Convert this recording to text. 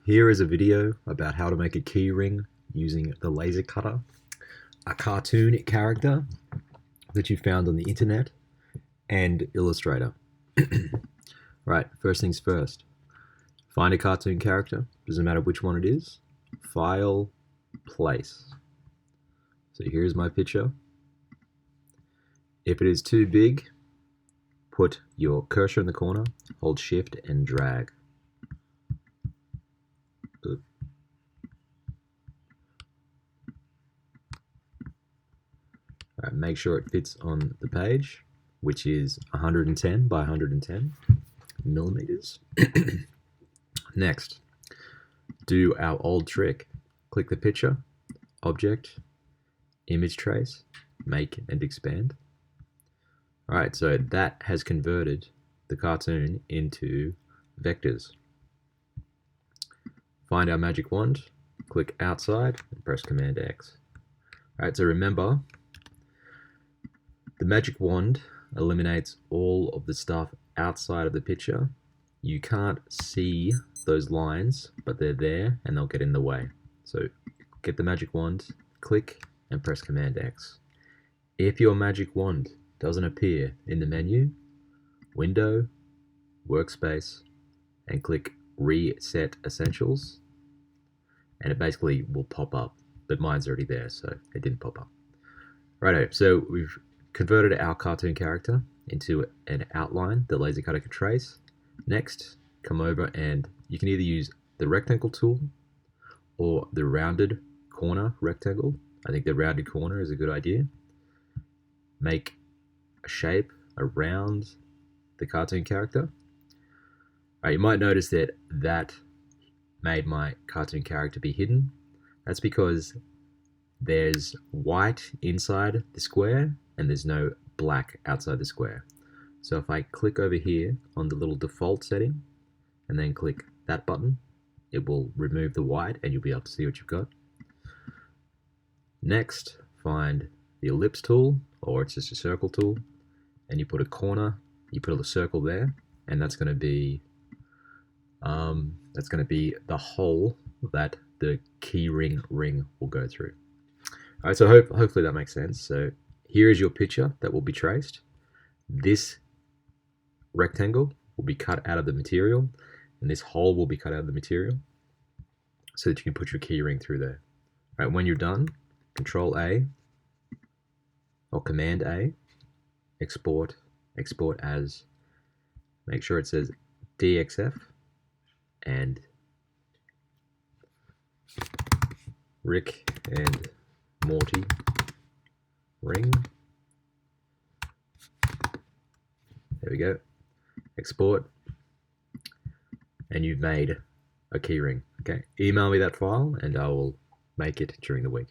Here is a video about how to make a keyring using the laser cutter, a cartoon character that you found on the internet, and Illustrator. Right, first things first. Find a cartoon character, doesn't matter which one it is. File, place. So here's my picture. If it is too big, put your cursor in the corner, hold shift and drag. Right, make sure it fits on the page, which is 110 by 110 millimeters. Next, do our old trick. Click the picture, object, image trace, make and expand. Alright, so that has converted the cartoon into vectors. Find our magic wand, click outside and press Command X. Alright, so remember, the magic wand eliminates all of the stuff outside of the picture. You can't see those lines, but they're there and they'll get in the way. So get the magic wand, click and press Command X. If your magic wand doesn't appear in the menu, Window, Workspace, and click Reset Essentials, and it basically will pop up, but mine's already there, so it didn't pop up. Righto, so we've converted our cartoon character into an outline that laser cutter can trace. Next, come over and you can either use the rectangle tool or the rounded corner rectangle. I think the rounded corner is a good idea. Make a shape around the cartoon character. Right, you might notice that made my cartoon character be hidden. That's because there's white inside the square and there's no black outside the square. So if I click over here on the little default setting and then click that button, it will remove the white and you'll be able to see what you've got. Next, find the ellipse tool, or it's just a circle tool, and you put a corner, you put a circle there, and that's going to be the hole that the keyring ring will go through. All right, so hopefully that makes sense. So here is your picture that will be traced. This rectangle will be cut out of the material, and this hole will be cut out of the material so that you can put your keyring through there. All right, when you're done, Control A or Command A, export as, make sure it says DXF, and Rick and Morty ring. There we go. Export, and you've made a keyring. Okay, email me that file and I will make it during the week.